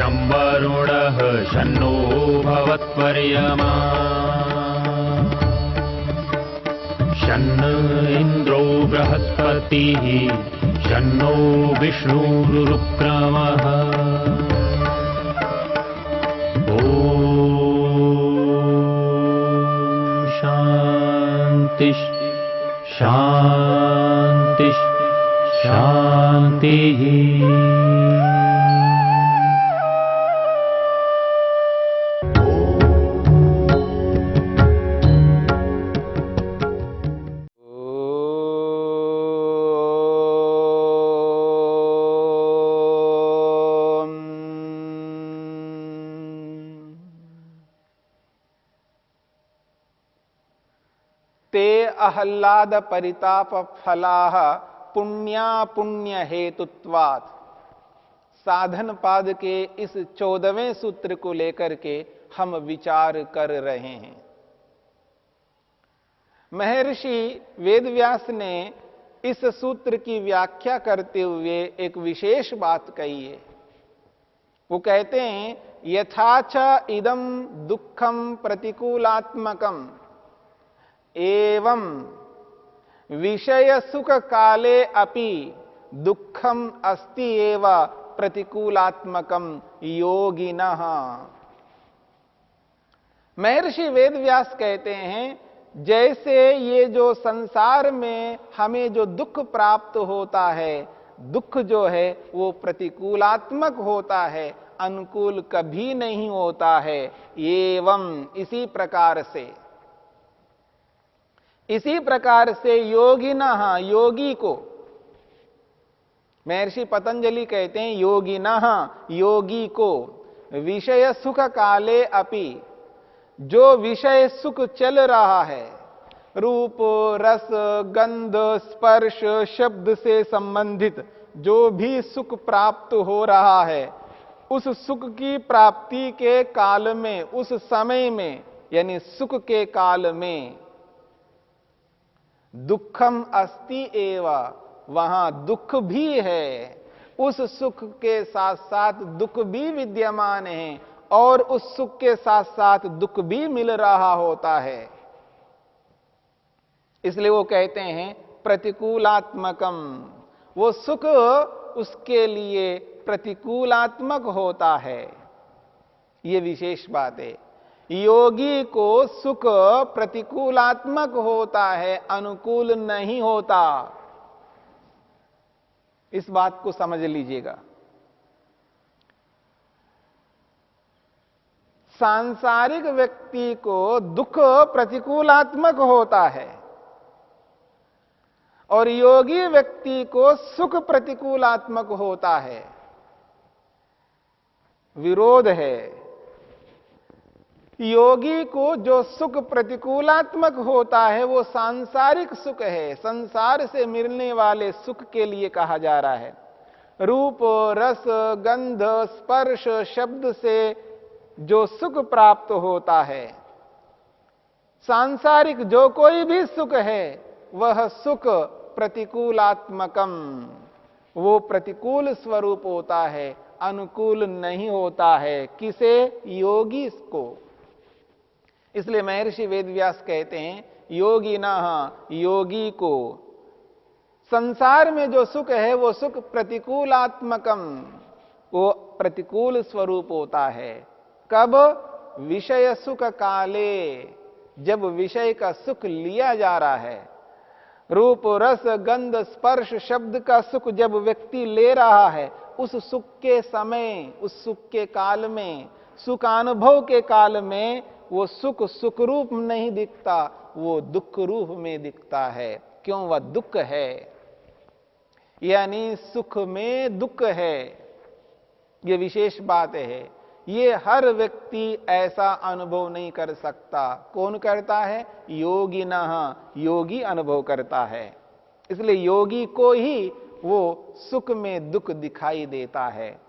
शं वरुणः शन्नो भवत्वर्यमा शन्न इन्द्रो बृहस्पतिः शन्नो विष्णुरुक्रमः ॐ शान्ति शान्ति शान्तिः। ते आह्लाद परिताप फलाः पुण्या पुण्य हेतुत्वात्। साधन पाद के इस 14वें सूत्र को लेकर के हम विचार कर रहे हैं। महर्षि वेदव्यास ने इस सूत्र की व्याख्या करते हुए एक विशेष बात कही है। वो कहते हैं यथाच इदं दुःखं प्रतिकूलात्मकं एवं विषय सुख काले अपि दुःखम अस्ति एव प्रतिकूलात्मकम योगिनः। महर्षि वेदव्यास कहते हैं जैसे ये जो संसार में हमें जो दुख प्राप्त होता है, दुख जो है वो प्रतिकूलात्मक होता है, अनुकूल कभी नहीं होता है। एवं इसी प्रकार से योगिनः योगी को, महर्षि पतंजलि कहते हैं योगिनः योगी को विषय सुख काले अपि, जो विषय सुख चल रहा है, रूप रस गंध स्पर्श शब्द से संबंधित जो भी सुख प्राप्त हो रहा है, उस सुख की प्राप्ति के काल में, उस समय में, यानी सुख के काल में दुखम अस्ति एव, वहां दुख भी है। उस सुख के साथ साथ दुख भी विद्यमान है और उस सुख के साथ साथ दुख भी मिल रहा होता है। इसलिए वो कहते हैं प्रतिकूलात्मकम, वो सुख उसके लिए प्रतिकूलात्मक होता है। ये विशेष बात है। योगी को सुख प्रतिकूलात्मक होता है, अनुकूल नहीं होता। इस बात को समझ लीजिएगा। सांसारिक व्यक्ति को दुख प्रतिकूलात्मक होता है और योगी व्यक्ति को सुख प्रतिकूलात्मक होता है। विरोध है। योगी को जो सुख प्रतिकूलात्मक होता है वो सांसारिक सुख है, संसार से मिलने वाले सुख के लिए कहा जा रहा है। रूप रस गंध स्पर्श शब्द से जो सुख प्राप्त होता है, सांसारिक जो कोई भी सुख है, वह सुख प्रतिकूलात्मकम, वो प्रतिकूल स्वरूप होता है, अनुकूल नहीं होता है। किसे? योगी को। इसलिए महर्षि वेदव्यास कहते हैं योगिनः योगी को संसार में जो सुख है वो सुख प्रतिकूलात्मकम, वो प्रतिकूल स्वरूप होता है। कब? विषय सुख काले, जब विषय का सुख लिया जा रहा है। रूप रस गंध स्पर्श शब्द का सुख जब व्यक्ति ले रहा है, उस सुख के समय, उस सुख के काल में, सुखानुभव के काल में वो सुख सुख रूप नहीं दिखता, वो दुख रूप में दिखता है। क्यों? वह दुख है, यानी सुख में दुख है। ये विशेष बात है। ये हर व्यक्ति ऐसा अनुभव नहीं कर सकता। कौन करता है? योगिनः योगी अनुभव करता है। इसलिए योगी को ही वो सुख में दुख दिखाई देता है,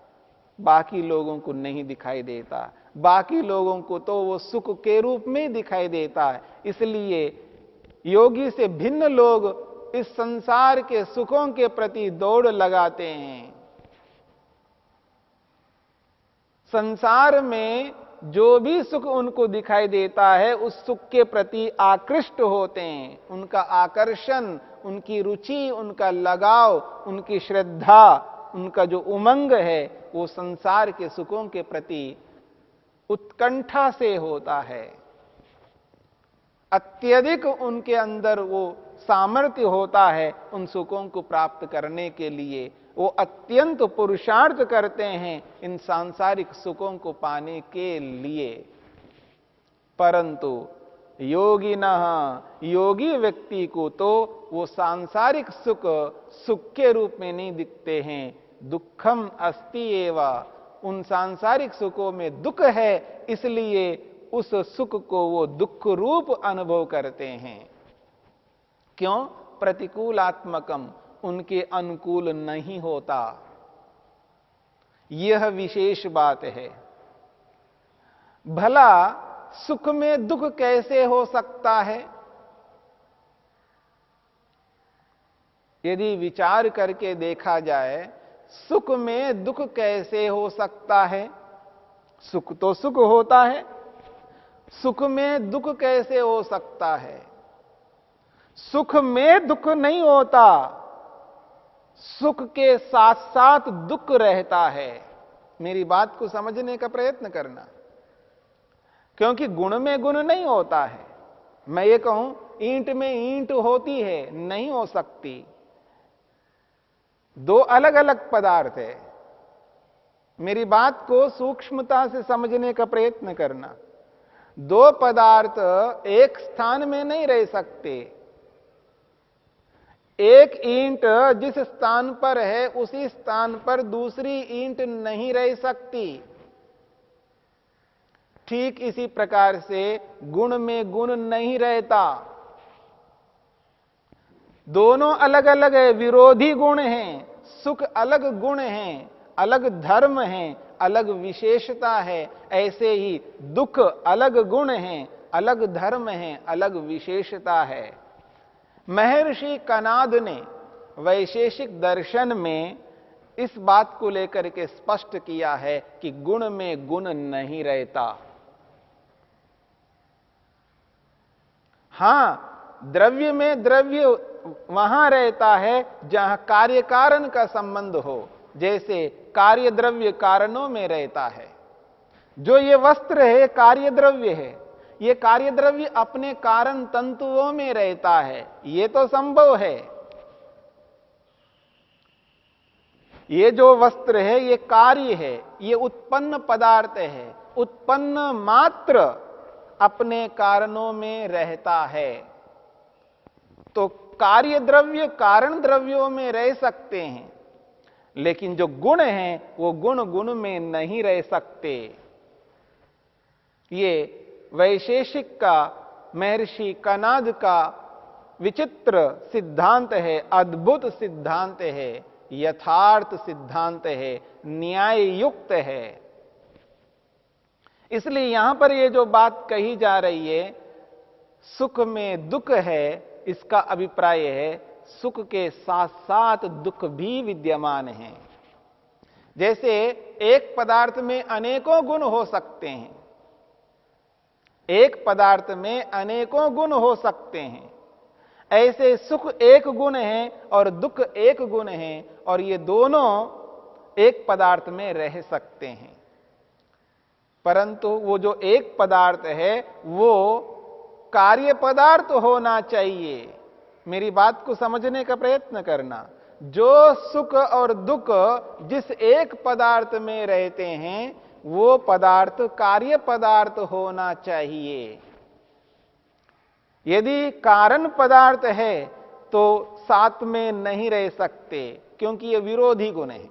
बाकी लोगों को नहीं दिखाई देता। बाकी लोगों को तो वो सुख के रूप में दिखाई देता है। इसलिए योगी से भिन्न लोग इस संसार के सुखों के प्रति दौड़ लगाते हैं। संसार में जो भी सुख उनको दिखाई देता है उस सुख के प्रति आकृष्ट होते हैं। उनका आकर्षण, उनकी रुचि, उनका लगाव, उनकी श्रद्धा, उनका जो उमंग है वो संसार के सुखों के प्रति उत्कंठा से होता है। अत्यधिक उनके अंदर वो सामर्थ्य होता है उन सुखों को प्राप्त करने के लिए। वो अत्यंत पुरुषार्थ करते हैं इन सांसारिक सुखों को पाने के लिए। परंतु योगी व्यक्ति को तो वो सांसारिक सुख सुख के रूप में नहीं दिखते हैं। दुखम अस्ति एवा, उन सांसारिक सुखों में दुख है, इसलिए उस सुख को वो दुख रूप अनुभव करते हैं। क्यों? प्रतिकूलात्मकम, उनके अनुकूल नहीं होता। यह विशेष बात है। भला सुख में दुख कैसे हो सकता है? यदि विचार करके देखा जाए, सुख में दुख कैसे हो सकता है? सुख तो सुख होता है, सुख में दुख कैसे हो सकता है? सुख में दुख नहीं होता, सुख के साथ साथ दुख रहता है। मेरी बात को समझने का प्रयत्न करना, क्योंकि गुण में गुण नहीं होता है। मैं ये कहूं ईंट में ईंट होती है, नहीं हो सकती। दो अलग अलग पदार्थ है। मेरी बात को सूक्ष्मता से समझने का प्रयत्न करना। दो पदार्थ एक स्थान में नहीं रह सकते। एक ईंट जिस स्थान पर है उसी स्थान पर दूसरी ईंट नहीं रह सकती। ठीक इसी प्रकार से गुण में गुण नहीं रहता। दोनों अलग अलग है, विरोधी गुण हैं। सुख अलग गुण हैं, अलग धर्म हैं, अलग विशेषता है। ऐसे ही दुख अलग गुण हैं, अलग धर्म हैं, अलग विशेषता है। महर्षि कनाद ने वैशेषिक दर्शन में इस बात को लेकर के स्पष्ट किया है कि गुण में गुण नहीं रहता। हां, द्रव्य में द्रव्य वहां रहता है जहां कार्य कारण का संबंध हो। जैसे कार्य द्रव्य कारणों में रहता है। जो ये वस्त्र है कार्य द्रव्य है, ये कार्य द्रव्य अपने कारण तंतुओं में रहता है, ये तो संभव है। ये जो वस्त्र है ये कार्य है, ये उत्पन्न पदार्थ है, उत्पन्न मात्र अपने कारणों में रहता है। तो कार्य द्रव्य कारण द्रव्यों में रह सकते हैं, लेकिन जो गुण हैं वो गुण गुण में नहीं रह सकते। ये वैशेषिक का, महर्षि कनाद का विचित्र सिद्धांत है, अद्भुत सिद्धांत है, यथार्थ सिद्धांत है, न्याय युक्त है। इसलिए यहां पर ये जो बात कही जा रही है, सुख में दुख है, इसका अभिप्राय है सुख के साथ साथ दुख भी विद्यमान है। जैसे एक पदार्थ में अनेकों गुण हो सकते हैं, एक पदार्थ में अनेकों गुण हो सकते हैं, ऐसे सुख एक गुण है और दुख एक गुण है, और ये दोनों एक पदार्थ में रह सकते हैं। परंतु वो जो एक पदार्थ है वो कार्य पदार्थ होना चाहिए। मेरी बात को समझने का प्रयत्न करना। जो सुख और दुख जिस एक पदार्थ में रहते हैं वो पदार्थ कार्य पदार्थ होना चाहिए। यदि कारण पदार्थ है तो साथ में नहीं रह सकते, क्योंकि ये विरोधी गुण है।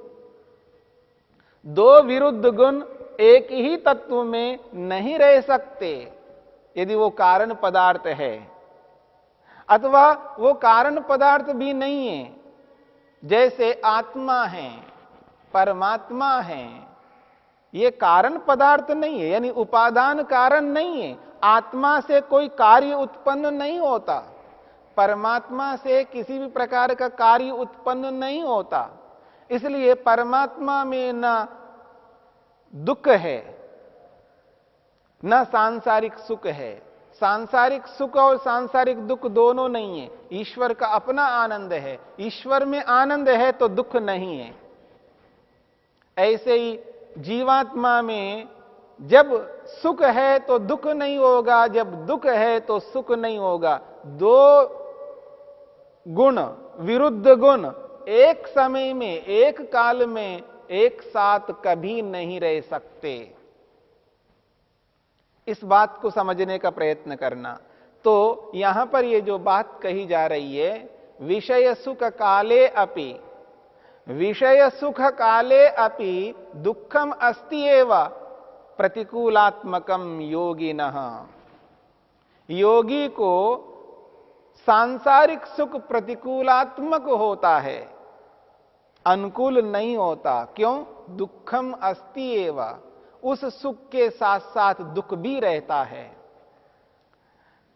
दो विरुद्ध गुण एक ही तत्व में नहीं रह सकते यदि वो कारण पदार्थ है, अथवा वो कारण पदार्थ भी नहीं है। जैसे आत्मा है, परमात्मा है, ये कारण पदार्थ नहीं है, यानी उपादान कारण नहीं है। आत्मा से कोई कार्य उत्पन्न नहीं होता, परमात्मा से किसी भी प्रकार का कार्य उत्पन्न नहीं होता। इसलिए परमात्मा में न दुख है, न सांसारिक सुख है। सांसारिक सुख और सांसारिक दुख दोनों नहीं है। ईश्वर का अपना आनंद है। ईश्वर में आनंद है तो दुख नहीं है। ऐसे ही जीवात्मा में जब सुख है तो दुख नहीं होगा, जब दुख है तो सुख नहीं होगा। दो गुण, विरुद्ध गुण एक समय में, एक काल में एक साथ कभी नहीं रह सकते। इस बात को समझने का प्रयत्न करना। तो यहां पर ये जो बात कही जा रही है, विषय सुख काले अपि, विषय सुख काले अपि दुखम अस्ति एव प्रतिकूलात्मकम योगिनः। योगी को सांसारिक सुख प्रतिकूलात्मक होता है, अनुकूल नहीं होता। क्यों? दुखम अस्ति एव, उस सुख के साथ साथ दुख भी रहता है।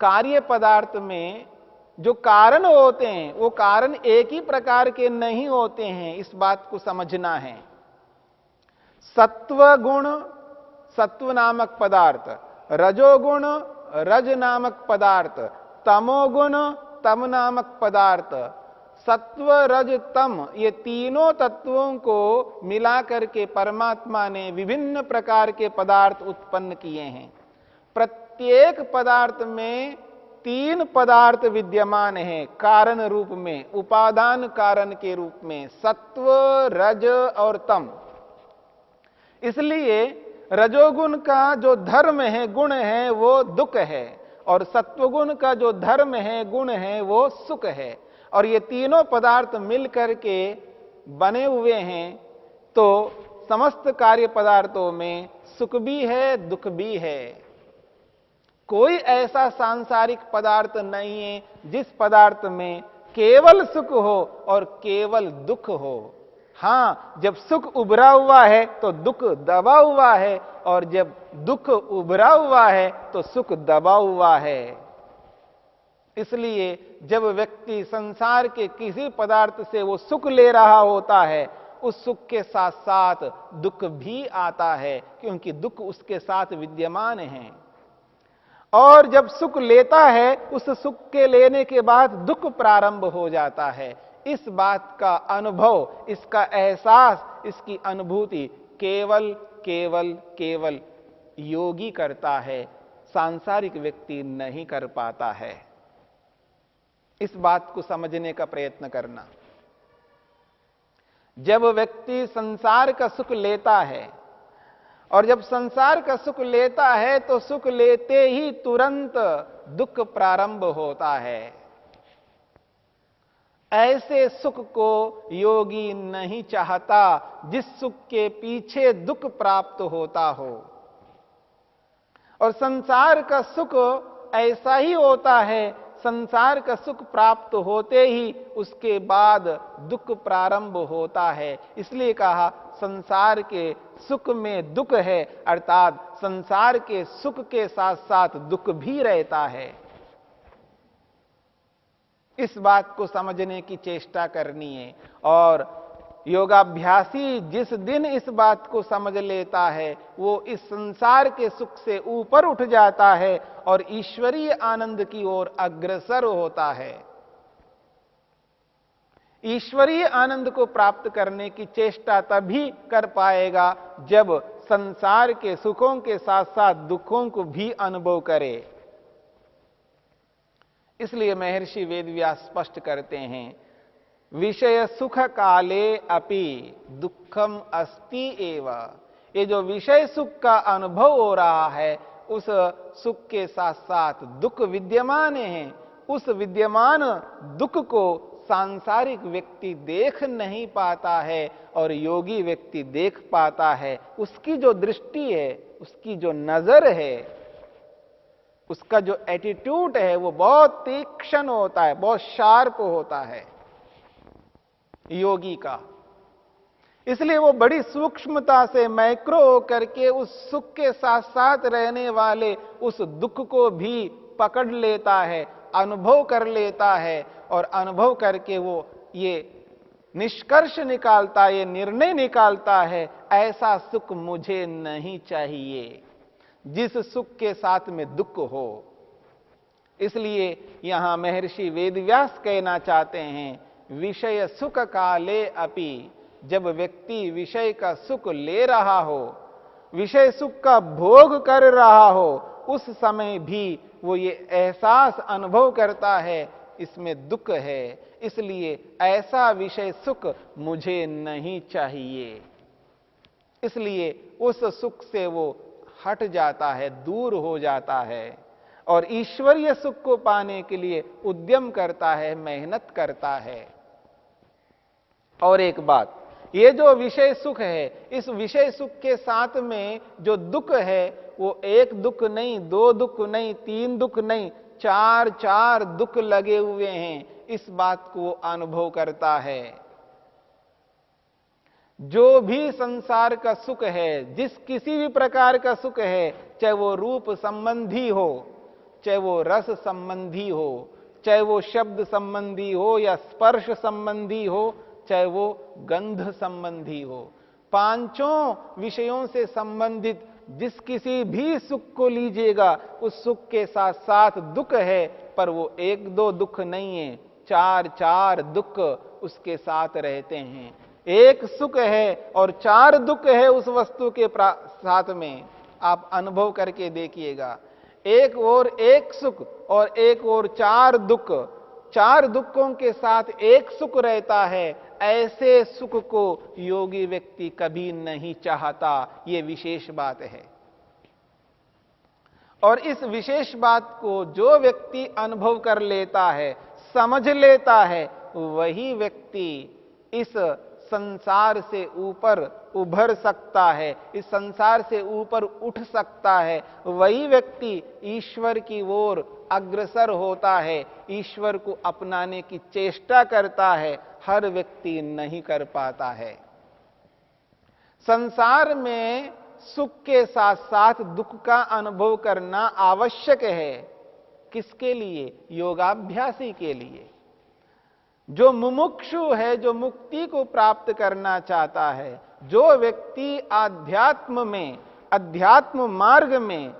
कार्य पदार्थ में जो कारण होते हैं वो कारण एक ही प्रकार के नहीं होते हैं, इस बात को समझना है। सत्व गुण सत्व नामक पदार्थ, रजोगुण रज नामक पदार्थ, तमोगुण तम नामक पदार्थ, सत्व रज तम, ये तीनों तत्वों को मिलाकर के परमात्मा ने विभिन्न प्रकार के पदार्थ उत्पन्न किए हैं। प्रत्येक पदार्थ में तीन पदार्थ विद्यमान हैं कारण रूप में, उपादान कारण के रूप में, सत्व रज और तम। इसलिए रजोगुण का जो धर्म है, गुण है, वो दुख है, और सत्वगुण का जो धर्म है, गुण है, वो सुख है। और ये तीनों पदार्थ मिलकर के बने हुए हैं। तो समस्त कार्य पदार्थों में सुख भी है, दुख भी है। कोई ऐसा सांसारिक पदार्थ नहीं है जिस पदार्थ में केवल सुख हो और केवल दुख हो। हां, जब सुख उभरा हुआ है तो दुख दबा हुआ है, और जब दुख उभरा हुआ है तो सुख दबा हुआ है। इसलिए जब व्यक्ति संसार के किसी पदार्थ से वो सुख ले रहा होता है, उस सुख के साथ साथ दुख भी आता है, क्योंकि दुख उसके साथ विद्यमान है। और जब सुख लेता है, उस सुख के लेने के बाद दुख प्रारंभ हो जाता है। इस बात का अनुभव, इसका एहसास, इसकी अनुभूति केवल केवल केवल योगी करता है, सांसारिक व्यक्ति नहीं कर पाता है। इस बात को समझने का प्रयत्न करना। जब व्यक्ति संसार का सुख लेता है, और जब संसार का सुख लेता है तो सुख लेते ही तुरंत दुख प्रारंभ होता है। ऐसे सुख को योगी नहीं चाहता जिस सुख के पीछे दुख प्राप्त होता हो। और संसार का सुख ऐसा ही होता है, संसार का सुख प्राप्त होते ही उसके बाद दुख प्रारंभ होता है। इसलिए कहा संसार के सुख में दुख है, अर्थात संसार के सुख के साथ साथ दुख भी रहता है। इस बात को समझने की चेष्टा करनी है। और योगाभ्यासी जिस दिन इस बात को समझ लेता है, वो इस संसार के सुख से ऊपर उठ जाता है और ईश्वरीय आनंद की ओर अग्रसर होता है। ईश्वरीय आनंद को प्राप्त करने की चेष्टा तभी कर पाएगा जब संसार के सुखों के साथ साथ दुखों को भी अनुभव करे। इसलिए महर्षि वेदव्यास स्पष्ट करते हैं, विषय सुख काले अपि दुखम अस्ति एव। ये जो विषय सुख का अनुभव हो रहा है, उस सुख के साथ साथ दुख विद्यमान है। उस विद्यमान दुख को सांसारिक व्यक्ति देख नहीं पाता है और योगी व्यक्ति देख पाता है। उसकी जो दृष्टि है, उसकी जो नजर है, उसका जो एटीट्यूड है, वो बहुत तीक्ष्ण होता है, बहुत शार्प होता है योगी का। इसलिए वो बड़ी सूक्ष्मता से मैक्रो होकर के उस सुख के साथ साथ रहने वाले उस दुख को भी पकड़ लेता है, अनुभव कर लेता है, और अनुभव करके वो ये निष्कर्ष निकालता है, ये निर्णय निकालता है ऐसा सुख मुझे नहीं चाहिए जिस सुख के साथ में दुख हो। इसलिए यहां महर्षि वेदव्यास कहना चाहते हैं विषय सुख काले अपि, जब व्यक्ति विषय का सुख ले रहा हो, विषय सुख का भोग कर रहा हो, उस समय भी वो ये एहसास अनुभव करता है इसमें दुख है, इसलिए ऐसा विषय सुख मुझे नहीं चाहिए। इसलिए उस सुख से वो हट जाता है, दूर हो जाता है और ईश्वरीय सुख को पाने के लिए उद्यम करता है, मेहनत करता है। और एक बात, ये जो विषय सुख है, इस विषय सुख के साथ में जो दुख है वो एक दुख नहीं, दो दुख नहीं, तीन दुख नहीं, चार दुख लगे हुए हैं, इस बात को वो अनुभव करता है। जो भी संसार का सुख है, जिस किसी भी प्रकार का सुख है, चाहे वो रूप संबंधी हो, चाहे वो रस संबंधी हो, चाहे वो शब्द संबंधी हो या स्पर्श संबंधी हो, चाहे वो गंध संबंधी हो, पांचों विषयों से संबंधित जिस किसी भी सुख को लीजिएगा, उस सुख के साथ साथ दुख है, पर वो एक दो दुख नहीं है, चार दुख उसके साथ रहते हैं। एक सुख है और चार दुख है उस वस्तु के साथ में, आप अनुभव करके देखिएगा। एक और एक सुख और एक और चार दुख, चार दुखों के साथ एक सुख रहता है, ऐसे सुख को योगी व्यक्ति कभी नहीं चाहता। यह विशेष बात है और इस विशेष बात को जो व्यक्ति अनुभव कर लेता है, समझ लेता है, वही व्यक्ति इस संसार से ऊपर उभर सकता है, इस संसार से ऊपर उठ सकता है। वही व्यक्ति ईश्वर की ओर अग्रसर होता है, ईश्वर को अपनाने की चेष्टा करता है। हर व्यक्ति नहीं कर पाता है। संसार में सुख के साथ साथ दुख का अनुभव करना आवश्यक है। किसके लिए? योगाभ्यासी के लिए। जो मुमुक्षु है, जो मुक्ति को प्राप्त करना चाहता है, जो व्यक्ति आध्यात्म में, अध्यात्म मार्ग में,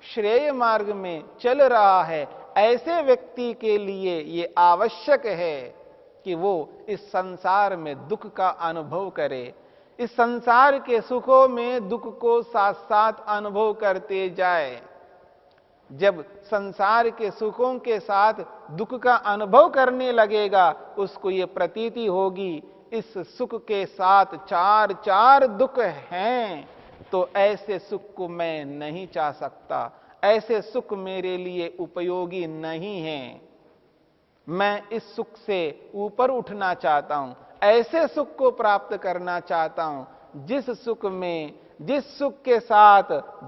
श्रेय मार्ग में चल रहा है, ऐसे व्यक्ति के लिए ये आवश्यक है कि वो इस संसार में दुख का अनुभव करे, इस संसार के सुखों में दुख को साथ साथ अनुभव करते जाए। जब संसार के सुखों के साथ दुख का अनुभव करने लगेगा, उसको ये प्रतीति होगी इस सुख के साथ चार दुख हैं, तो ऐसे सुख को मैं नहीं चाह सकता, ऐसे सुख मेरे लिए उपयोगी नहीं है। मैं इस सुख से ऊपर उठना चाहता हूं, ऐसे सुख को प्राप्त करना चाहता हूं जिस सुख में, जिस सुख के साथ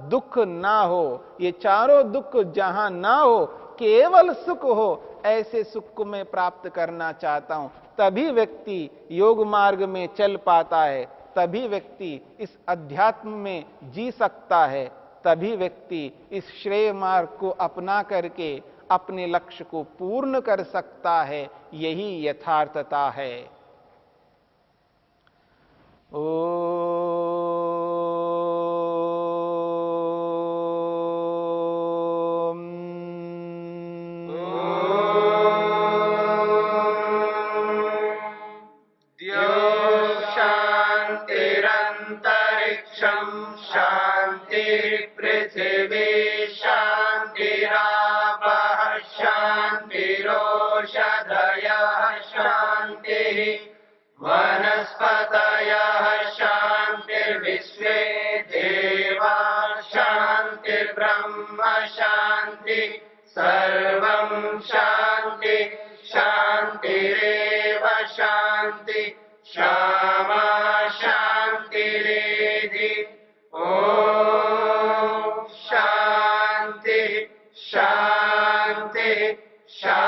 दुख ना हो, ये चारों दुख जहां ना हो, केवल सुख हो, ऐसे सुख को मैं प्राप्त करना चाहता हूं। तभी व्यक्ति योग मार्ग में चल पाता है, तभी व्यक्ति इस अध्यात्म में जी सकता है, तभी व्यक्ति इस श्रेय मार्ग को अपना करके अपने लक्ष्य को पूर्ण कर सकता है। यही यथार्थता है। वनस्पतयः शान्तिर्विश्वे देवा शान्तिर्ब्रह्म शान्ति सर्वं शान्ति शान्तिरेव शान्ति क्षमा शान्तिरेधि। ॐ शान्ति शान्ति शान्ति।